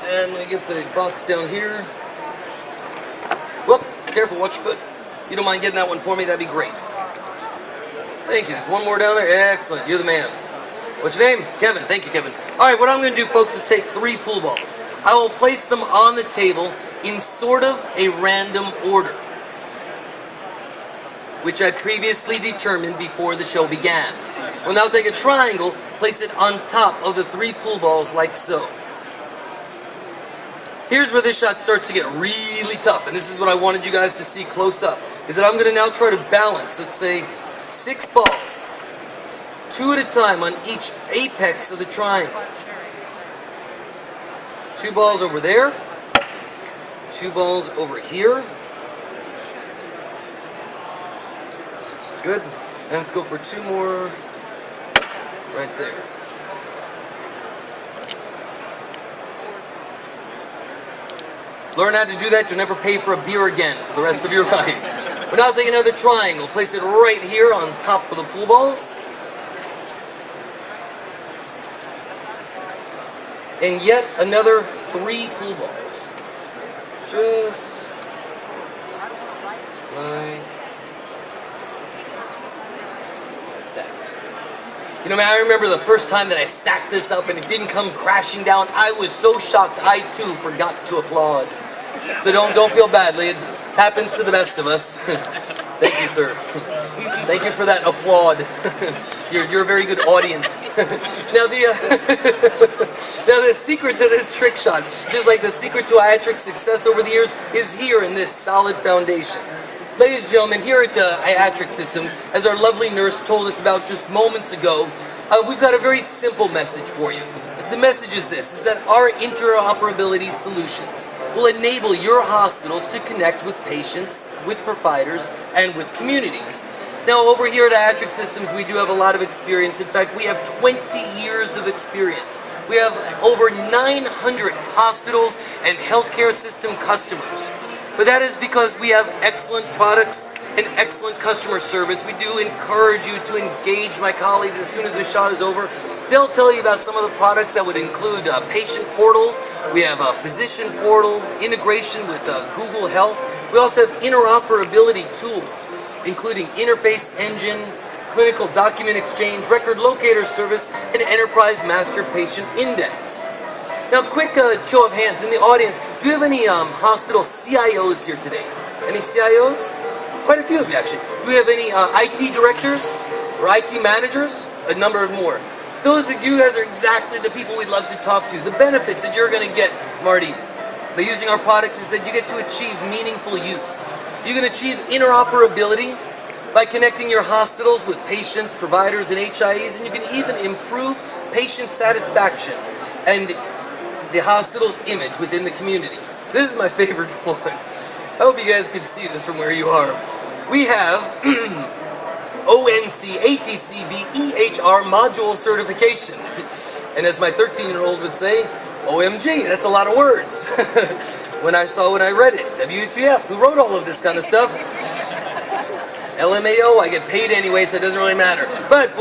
And we get the box down here. Whoops, careful, watch your foot. You don't mind getting that one for me, that'd be great. Thank you. There's one more down there. Excellent, you're the man. What's your name? Kevin. Thank you, Kevin. All right, what I'm going to do, folks, is take 3 pool balls. I will place them on the table in sort of a random order, which I previously determined before the show began. We'll now take a triangle, place it on top of the 3 pool balls like so. Here's where this shot starts to get really tough, and this is what I wanted you guys to see close up, is that I'm going to now try to balance, let's say, 6 balls, 2 at a time on each apex of the triangle. 2 balls over there, 2 balls over here. Good. And let's go for 2 more right there. Learn how to do that, you'll never pay for a beer again for the rest of your life. We're now taking another triangle, place it right here on top of the pool balls. And yet another 3 pool balls. Just like that. You know, man, I remember the first time that I stacked this up and it didn't come crashing down. I was so shocked, I too forgot to applaud. So don't feel badly. It happens to the best of us. Thank you, sir. Thank you for that applaud. You're a very good audience. Now the secret to this trick shot, just like the secret to Iatric success over the years, is here in this solid foundation. Ladies and gentlemen, here at Iatric Systems, as our lovely nurse told us about just moments ago, we've got a very simple message for you. The message is this, is that our interoperability solutions will enable your hospitals to connect with patients, with providers, and with communities. Now, over here at Iatric Systems, we do have a lot of experience. In fact, we have 20 years of experience. We have over 900 hospitals and healthcare system customers. But that is because we have excellent products and excellent customer service. We do encourage you to engage my colleagues as soon as the shot is over. They'll tell you about some of the products that would include a patient portal. We have a physician portal, integration with Google Health. We also have interoperability tools, including interface engine, clinical document exchange, record locator service, and enterprise master patient index. Now, quick show of hands in the audience. Do you have any hospital CIOs here today? Any CIOs? Quite a few of you, actually. Do we have any IT directors or IT managers? A number of more. Those of you guys are exactly the people we'd love to talk to. The benefits that you're going to get, Marty, by using our products is that you get to achieve meaningful use. You can achieve interoperability by connecting your hospitals with patients, providers, and HIEs, and you can even improve patient satisfaction and the hospital's image within the community. This is my favorite one. I hope you guys can see this from where you are. We have ONC ATCV EHR module certification. And as my 13-year-old would say, OMG, that's a lot of words. when I read it, WTF, who wrote all of this kind of stuff? LMAO, I get paid anyway, so it doesn't really matter. But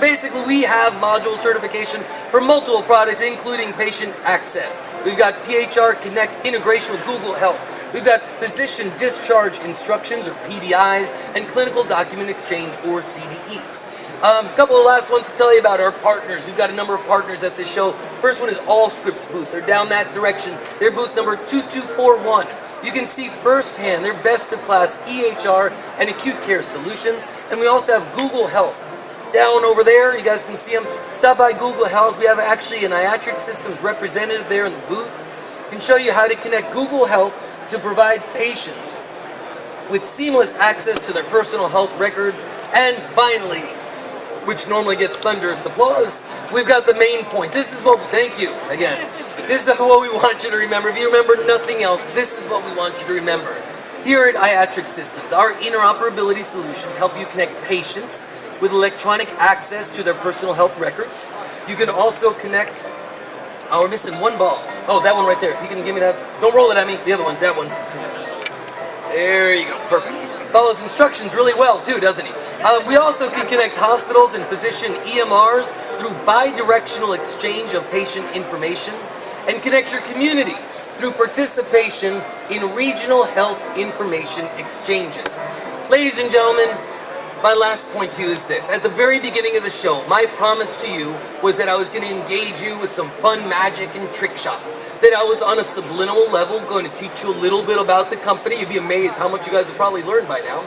basically, we have module certification for multiple products, including patient access. We've got PHR Connect integration with Google Health. We've got physician discharge instructions, or PDIs, and clinical document exchange, or CDEs. A couple of last ones to tell you about our partners. We've got a number of partners at this show. First one is Allscripts booth. They're down that direction. They're booth number 2241. You can see firsthand their best-of-class EHR and acute care solutions. And we also have Google Health. Down over there, you guys can see them. Stop by Google Health. We have actually an Iatric Systems representative there in the booth. We can show you how to connect Google Health to provide patients with seamless access to their personal health records. And finally, which normally gets thunderous applause, we've got the main points. This is what, thank you again. This is what we want you to remember. If you remember nothing else, this is what we want you to remember. Here at Iatric Systems, our interoperability solutions help you connect patients with electronic access to their personal health records. You can also connect, oh, we're missing one ball. Oh, that one right there. If you can give me that. Don't roll it at me. The other one, that one. There you go. Perfect. Follows instructions really well, too, doesn't he? We also can connect hospitals and physician EMRs through bi-directional exchange of patient information. and connect your community through participation in regional health information exchanges. Ladies and gentlemen, my last point to you is this. At the very beginning of the show, my promise to you was that I was going to engage you with some fun magic and trick shots. That I was on a subliminal level going to teach you a little bit about the company. You'd be amazed how much you guys have probably learned by now.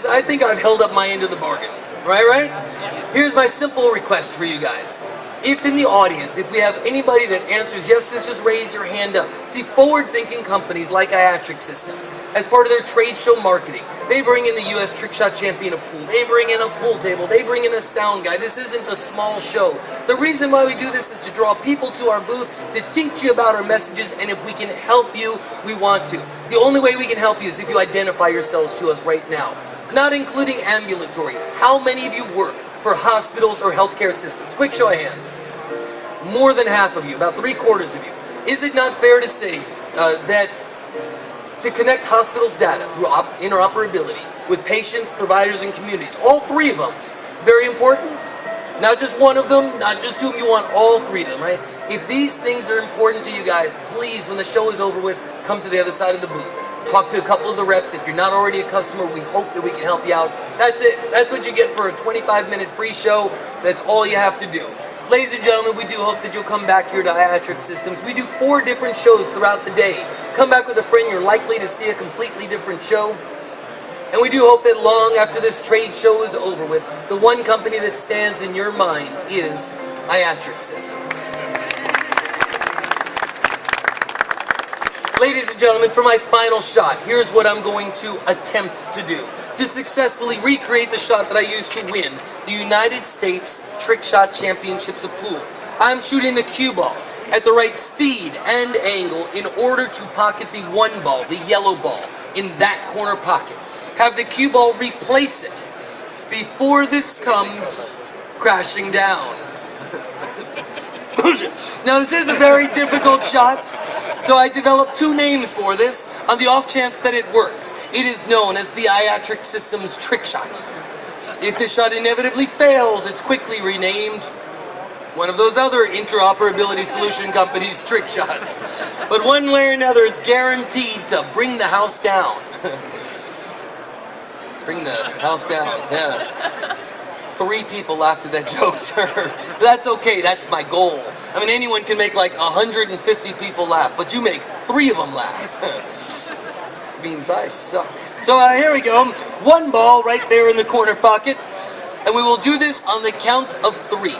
I think I've held up my end of the bargain. Right? Here's my simple request for you guys. If in the audience, if we have anybody that answers yes, just raise your hand up. See, forward-thinking companies like Iatric Systems, as part of their trade show marketing, they bring in the U.S. Trick Shot Champion of Pool, they bring in a pool table, they bring in a sound guy. This isn't a small show. The reason why we do this is to draw people to our booth, to teach you about our messages, and if we can help you, we want to. The only way we can help you is if you identify yourselves to us right now. Not including ambulatory. How many of you work for hospitals or healthcare systems? Quick show of hands. More than half of you, about 3/4 of you. Is it not fair to say that to connect hospitals' data through interoperability with patients, providers, and communities, all three of them, very important? Not just one of them, not just two of them, you want all three of them, right? If these things are important to you guys, please, when the show is over with, come to the other side of the booth. Talk to a couple of the reps. If you're not already a customer, we hope that we can help you out. That's it. That's what you get for a 25-minute free show. That's all you have to do. Ladies and gentlemen, we do hope that you'll come back here to Iatric Systems. We do 4 different shows throughout the day. Come back with a friend, you're likely to see a completely different show. And we do hope that long after this trade show is over with, the one company that stands in your mind is Iatric Systems. Ladies and gentlemen, for my final shot, here's what I'm going to attempt to do. To successfully recreate the shot that I used to win the United States Trick Shot Championships of Pool. I'm shooting the cue ball at the right speed and angle in order to pocket the 1 ball, the yellow ball, in that corner pocket. Have the cue ball replace it before this comes crashing down. Now this is a very difficult shot, so I developed 2 names for this on the off chance that it works. It is known as the Iatric Systems Trick Shot. If this shot inevitably fails, it's quickly renamed one of those other interoperability solution companies' trick shots. But one way or another, it's guaranteed to bring the house down. Bring the house down, yeah. 3 people laughed at that joke, sir. But that's okay, that's my goal. I mean, anyone can make like 150 people laugh, but you make 3 of them laugh. Means I suck. So here we go. 1 ball right there in the corner pocket. And we will do this on the count of 3.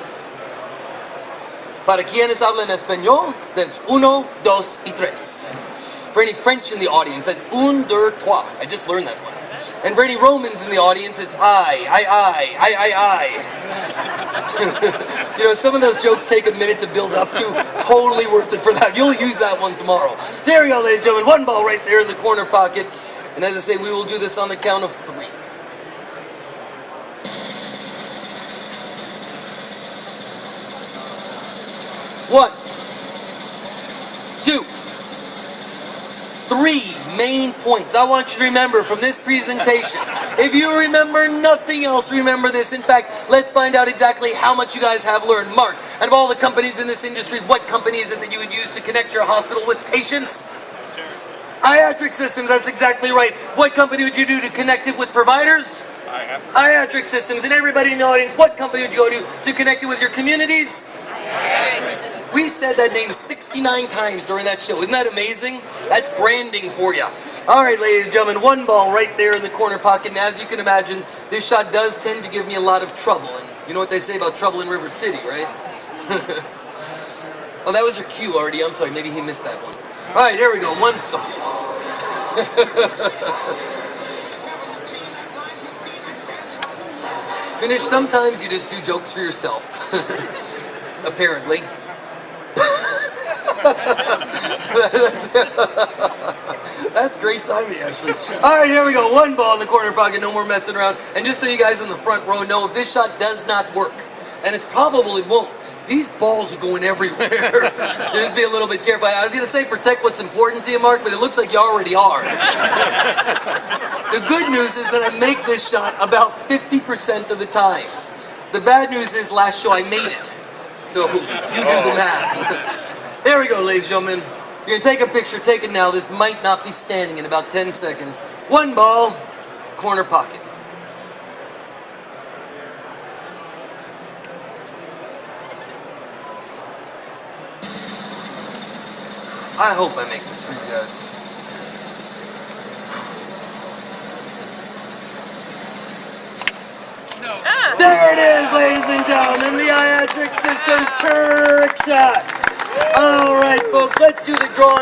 Para quienes hablan español, that's 1, 2, y 3. For any French in the audience, that's 1, 2, 3. I just learned that one. And for any Romans in the audience, it's I. You know, some of those jokes take a minute to build up to. Totally worth it for that. You'll use that one tomorrow. There we go, ladies and gentlemen. 1 ball right there in the corner pocket. And as I say, we will do this on the count of 3. 1, 2, 3 main points I want you to remember from this presentation. If you remember nothing else, remember this. In fact, let's find out exactly how much you guys have learned. Mark, out of all the companies in this industry, what company is it that you would use to connect your hospital with patients? Iatric Systems, that's exactly right. What company would you do to connect it with providers? Iatric Systems. And everybody in the audience, what company would you go to connect it with your communities? We said that name 69 times during that show. Isn't that amazing? That's branding for you. All right, ladies and gentlemen, 1 ball right there in the corner pocket. And as you can imagine, this shot does tend to give me a lot of trouble. And you know what they say about trouble in River City, right? Oh, that was your cue already. I'm sorry. Maybe he missed that one. All right, here we go. 1. Finish. Sometimes you just do jokes for yourself. Apparently. That's great timing, actually. All right, here we go. 1 ball in the corner pocket, no more messing around. And just so you guys in the front row know, if this shot does not work, and it's probably won't, these balls are going everywhere. So just be a little bit careful. I was going to say protect what's important to you, Mark, but it looks like you already are. The good news is that I make this shot about 50% of the time. The bad news is last show I made it. So you do the math. There we go, ladies and gentlemen. If you're gonna take a picture, take it now. This might not be standing in about 10 seconds. One ball, corner pocket. I hope I make this for you guys. There it is, ladies and gentlemen, the Iatric Systems trick shot. All right, folks, let's do the drawing.